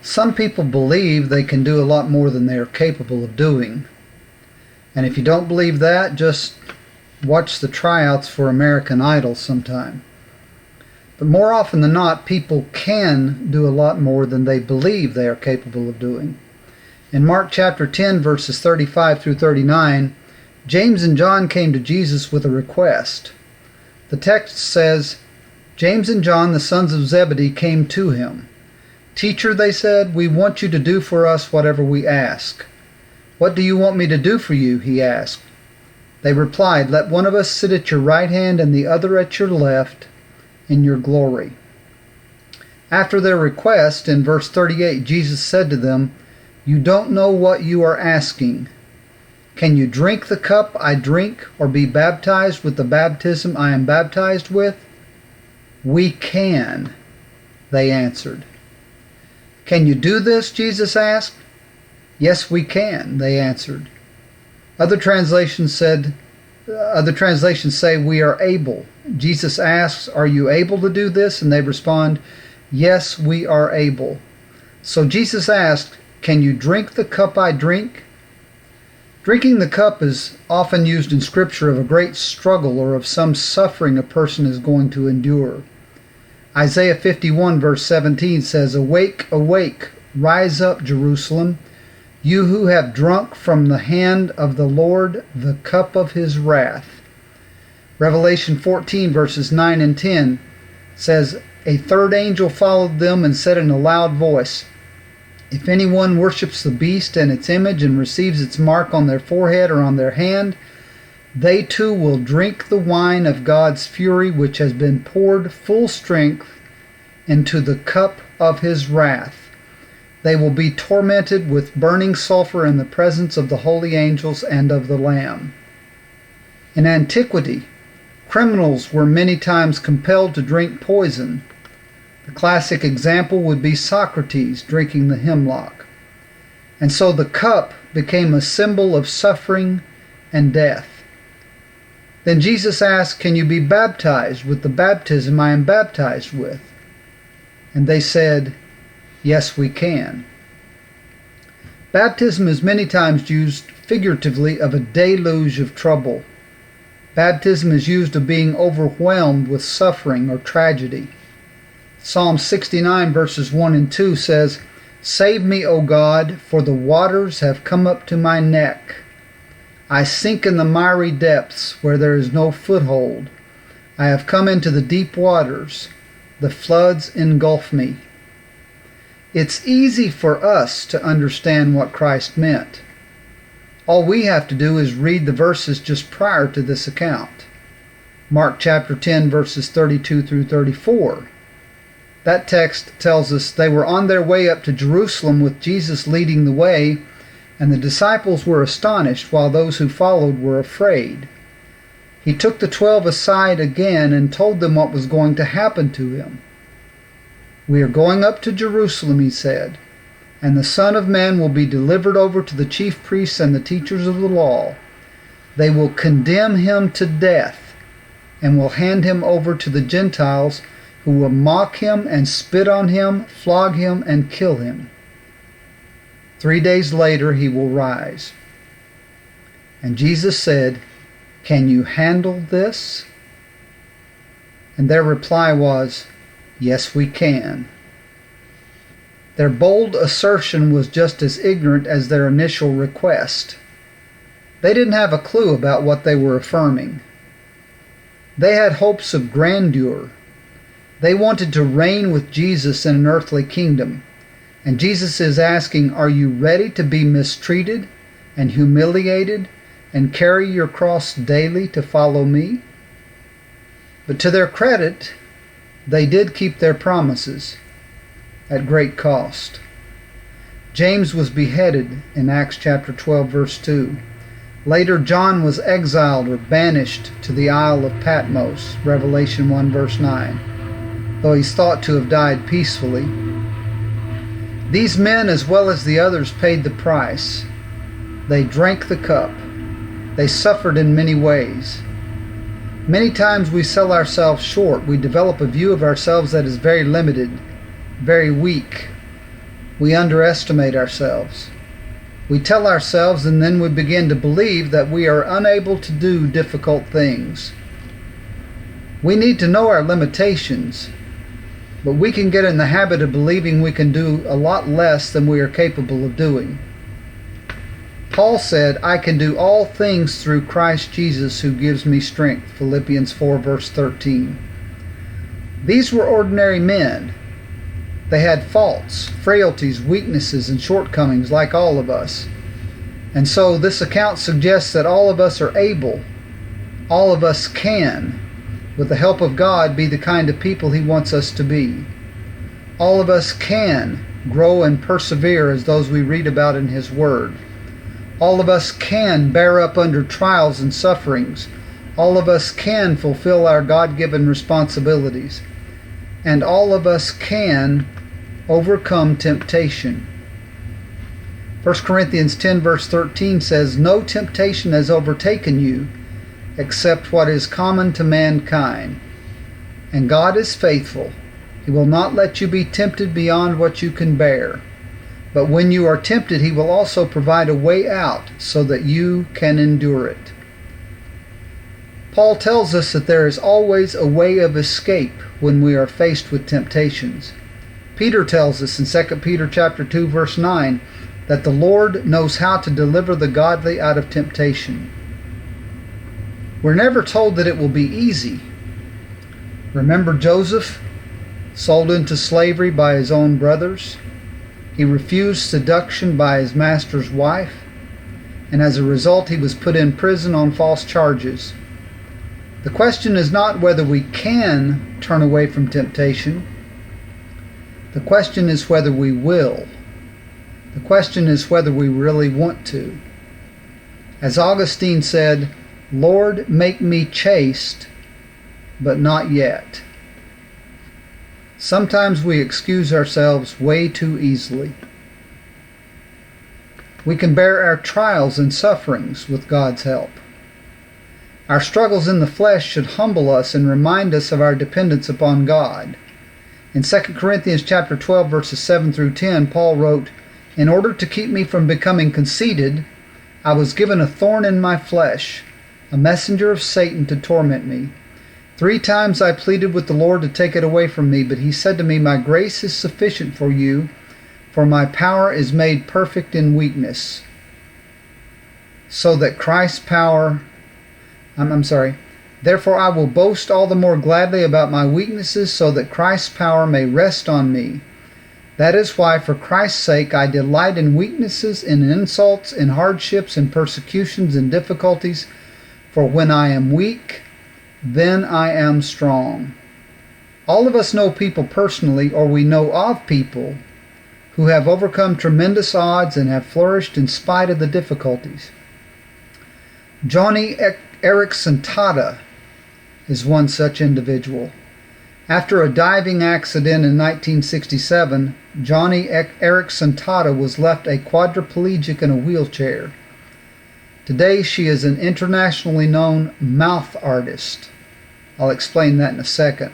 Some people believe they can do a lot more than they are capable of doing. And if you don't believe that, just watch the tryouts for American Idol sometime. But more often than not, people can do a lot more than they believe they are capable of doing. In Mark chapter 10, verses 35 through 39, James and John came to Jesus with a request. The text says, James and John, the sons of Zebedee, came to him. Teacher, they said, we want you to do for us whatever we ask. What do you want me to do for you? He asked. They replied, let one of us sit at your right hand and the other at your left in your glory. After their request, in verse 38, Jesus said to them, you don't know what you are asking. Can you drink the cup I drink, or be baptized with the baptism I am baptized with? We can, they answered. Can you do this? Jesus asked. Yes, we can, they answered. Other translations say we are able. Jesus asks, are you able to do this? And they respond, yes, we are able. So Jesus asked, can you drink the cup I drink? Drinking the cup is often used in Scripture of a great struggle or of some suffering a person is going to endure. Isaiah 51 verse 17 says, awake, awake, rise up, Jerusalem, you who have drunk from the hand of the Lord the cup of his wrath. Revelation 14 verses 9 and 10 says, a third angel followed them and said in a loud voice, if anyone worships the beast and its image and receives its mark on their forehead or on their hand, they too will drink the wine of God's fury, which has been poured full strength into the cup of his wrath. They will be tormented with burning sulfur in the presence of the holy angels and of the Lamb. In antiquity, criminals were many times compelled to drink poison. The classic example would be Socrates drinking the hemlock. And so the cup became a symbol of suffering and death. Then Jesus asked, can you be baptized with the baptism I am baptized with? And they said, yes, we can. Baptism is many times used figuratively of a deluge of trouble. Baptism is used of being overwhelmed with suffering or tragedy. Psalm 69 verses 1 and 2 says, save me, O God, for the waters have come up to my neck. I sink in the miry depths where there is no foothold. I have come into the deep waters. The floods engulf me. It's easy for us to understand what Christ meant. All we have to do is read the verses just prior to this account. Mark chapter 10 verses 32 through 34. That text tells us they were on their way up to Jerusalem with Jesus leading the way, and the disciples were astonished, while those who followed were afraid. He took the 12 aside again and told them what was going to happen to him. We are going up to Jerusalem, he said, and the Son of Man will be delivered over to the chief priests and the teachers of the law. They will condemn him to death and will hand him over to the Gentiles, who will mock him and spit on him, flog him, and kill him. 3 days later he will rise. And Jesus said, can you handle this? And their reply was, yes, we can. Their bold assertion was just as ignorant as their initial request. They didn't have a clue about what they were affirming. They had hopes of grandeur. They wanted to reign with Jesus in an earthly kingdom. And Jesus is asking, are you ready to be mistreated and humiliated and carry your cross daily to follow me? But to their credit, they did keep their promises at great cost. James was beheaded in Acts chapter 12 verse 2. Later, John was exiled or banished to the Isle of Patmos, Revelation 1 verse 9, though he's thought to have died peacefully. These men, as well as the others, paid the price. They drank the cup. They suffered in many ways. Many times we sell ourselves short. We develop a view of ourselves that is very limited, very weak. We underestimate ourselves. We tell ourselves and then we begin to believe that we are unable to do difficult things. We need to know our limitations, but we can get in the habit of believing we can do a lot less than we are capable of doing. Paul said, "I can do all things through Christ Jesus who gives me strength," Philippians 4 verse 13. These were ordinary men. They had faults, frailties, weaknesses, and shortcomings like all of us. And so this account suggests that all of us are able, all of us can, with the help of God, be the kind of people He wants us to be. All of us can grow and persevere as those we read about in His Word. All of us can bear up under trials and sufferings. All of us can fulfill our God-given responsibilities. And all of us can overcome temptation. 1 Corinthians 10 verse 13 says, "No temptation has overtaken you except what is common to mankind. And God is faithful. He will not let you be tempted beyond what you can bear. But when you are tempted, He will also provide a way out so that you can endure it." Paul tells us that there is always a way of escape when we are faced with temptations. Peter tells us in 2 Peter chapter 2 verse 9 that the Lord knows how to deliver the godly out of temptation. We're never told that it will be easy. Remember Joseph, sold into slavery by his own brothers? He refused seduction by his master's wife, and as a result he was put in prison on false charges. The question is not whether we can turn away from temptation. The question is whether we will. The question is whether we really want to. As Augustine said, "Lord, make me chaste, but not yet." Sometimes we excuse ourselves way too easily. We can bear our trials and sufferings with God's help. Our struggles in the flesh should humble us and remind us of our dependence upon God. In 2 Corinthians chapter 12 verses 7 through 10, Paul wrote, "In order to keep me from becoming conceited, I was given a thorn in my flesh, a messenger of Satan to torment me. 3 times I pleaded with the Lord to take it away from me, but He said to me, 'My grace is sufficient for you, for my power is made perfect in weakness.' So that Christ's power, Therefore I will boast all the more gladly about my weaknesses, so that Christ's power may rest on me. That is why, for Christ's sake, I delight in weaknesses, in insults, in hardships, in persecutions, in difficulties. For when I am weak, then I am strong." All of us know people personally, or we know of people, who have overcome tremendous odds and have flourished in spite of the difficulties. Johnny Erickson Tada is one such individual. After a diving accident in 1967, Johnny Erickson Tada was left a quadriplegic in a wheelchair. Today she is an internationally known mouth artist. I'll explain that in a second.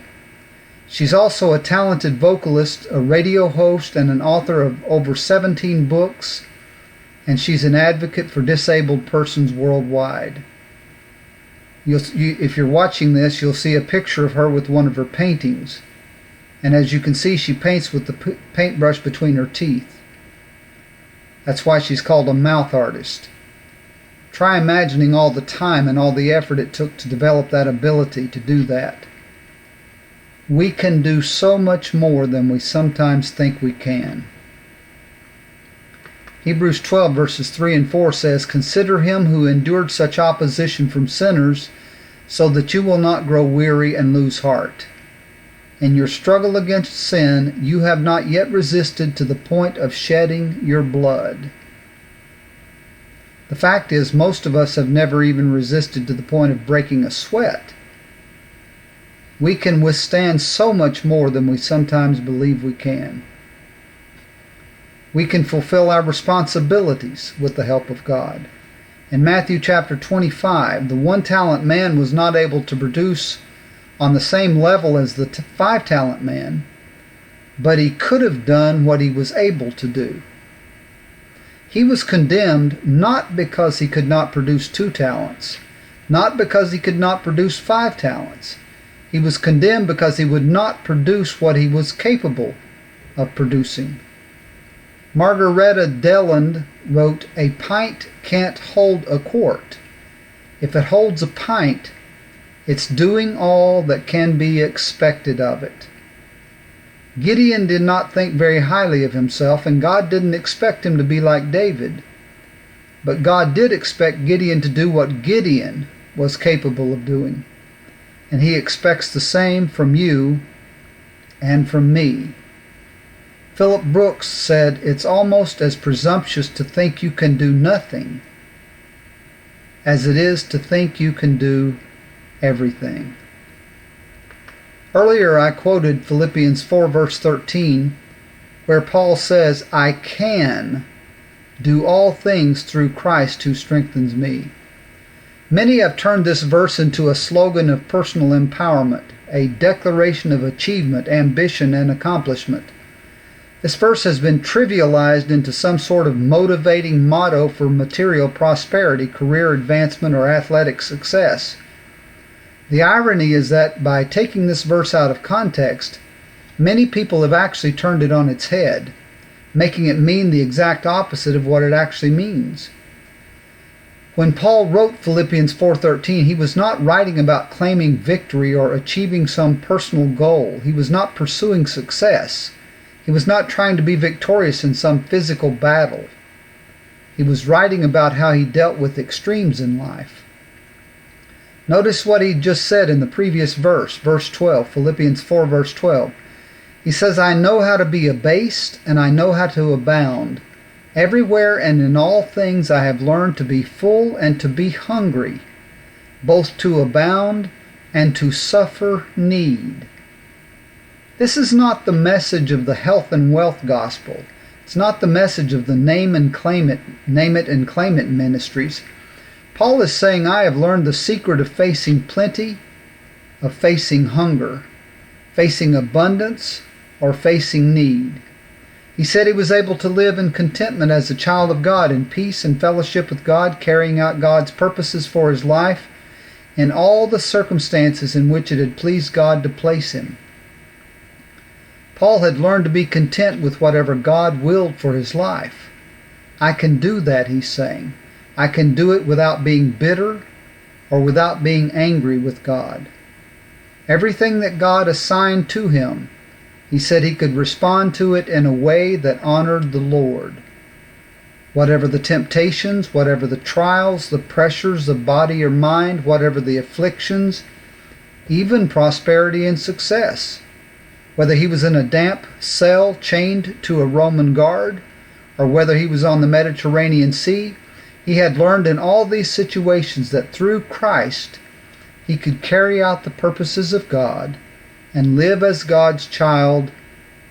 She's also a talented vocalist, a radio host, and an author of over 17 books, and she's an advocate for disabled persons worldwide. If you're watching this, you'll see a picture of her with one of her paintings. And as you can see, she paints with the paintbrush between her teeth. That's why she's called a mouth artist. Try imagining all the time and all the effort it took to develop that ability to do that. We can do so much more than we sometimes think we can. Hebrews 12 verses 3 and 4 says, "Consider him who endured such opposition from sinners, so that you will not grow weary and lose heart. In your struggle against sin, you have not yet resisted to the point of shedding your blood." The fact is, most of us have never even resisted to the point of breaking a sweat. We can withstand so much more than we sometimes believe we can. We can fulfill our responsibilities with the help of God. In Matthew chapter 25, the 1-talent man was not able to produce on the same level as the 5-talent man, but he could have done what he was able to do. He was condemned not because he could not produce 2 talents, not because he could not produce 5 talents. He was condemned because he would not produce what he was capable of producing. Margareta Deland wrote, "A pint can't hold a quart. If it holds a pint, it's doing all that can be expected of it." Gideon did not think very highly of himself, and God didn't expect him to be like David. But God did expect Gideon to do what Gideon was capable of doing. And he expects the same from you and from me. Philip Brooks said, "It's almost as presumptuous to think you can do nothing as it is to think you can do everything." Earlier I quoted Philippians 4 verse 13, where Paul says, "I can do all things through Christ who strengthens me." Many have turned this verse into a slogan of personal empowerment, a declaration of achievement, ambition, and accomplishment. This verse has been trivialized into some sort of motivating motto for material prosperity, career advancement, or athletic success. The irony is that by taking this verse out of context, many people have actually turned it on its head, making it mean the exact opposite of what it actually means. When Paul wrote Philippians 4:13, he was not writing about claiming victory or achieving some personal goal. He was not pursuing success. He was not trying to be victorious in some physical battle. He was writing about how he dealt with extremes in life. Notice what he just said in the previous verse, verse 12, Philippians 4, verse 12. He says, "I know how to be abased, and I know how to abound. Everywhere and in all things I have learned to be full and to be hungry, both to abound and to suffer need." This is not the message of the health and wealth gospel. It's not the message of the name it and claim it ministries. Paul is saying, I have learned the secret of facing plenty, of facing hunger, facing abundance, or facing need. He said he was able to live in contentment as a child of God, in peace and fellowship with God, carrying out God's purposes for his life in all the circumstances in which it had pleased God to place him. Paul had learned to be content with whatever God willed for his life. I can do that, he's saying. I can do it without being bitter or without being angry with God. Everything that God assigned to him, he said he could respond to it in a way that honored the Lord. Whatever the temptations, whatever the trials, the pressures of body or mind, whatever the afflictions, even prosperity and success. Whether he was in a damp cell chained to a Roman guard, or whether he was on the Mediterranean Sea, he had learned in all these situations that through Christ he could carry out the purposes of God and live as God's child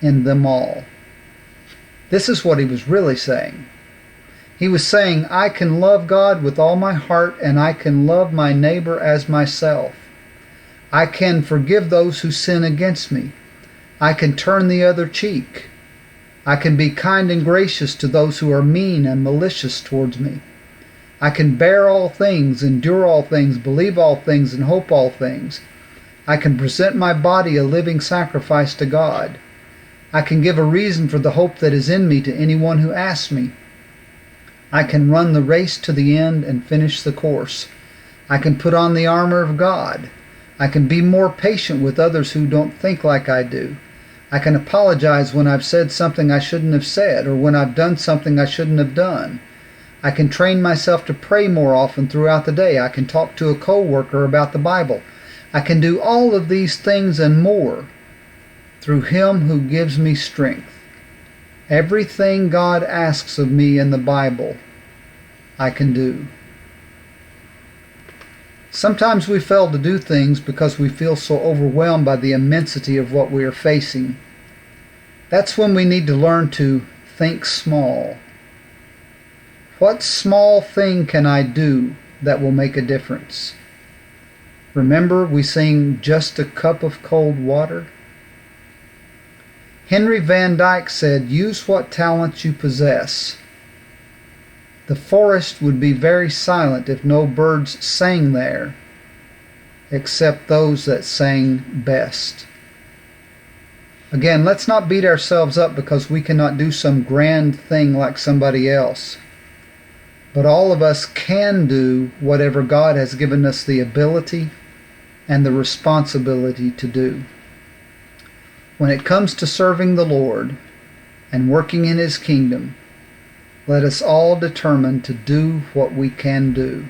in them all. This is what he was really saying. He was saying, I can love God with all my heart, and I can love my neighbor as myself. I can forgive those who sin against me. I can turn the other cheek. I can be kind and gracious to those who are mean and malicious towards me. I can bear all things, endure all things, believe all things, and hope all things. I can present my body a living sacrifice to God. I can give a reason for the hope that is in me to anyone who asks me. I can run the race to the end and finish the course. I can put on the armor of God. I can be more patient with others who don't think like I do. I can apologize when I've said something I shouldn't have said, or when I've done something I shouldn't have done. I can train myself to pray more often throughout the day. I can talk to a coworker about the Bible. I can do all of these things and more through Him who gives me strength. Everything God asks of me in the Bible, I can do. Sometimes we fail to do things because we feel so overwhelmed by the immensity of what we are facing. That's when we need to learn to think small. What small thing can I do that will make a difference? Remember, we sing Just a Cup of Cold Water? Henry Van Dyke said, "Use what talents you possess." The forest would be very silent if no birds sang there, except those that sang best. Again, let's not beat ourselves up because we cannot do some grand thing like somebody else. But all of us can do whatever God has given us the ability and the responsibility to do. When it comes to serving the Lord and working in His kingdom, let us all determine to do what we can do.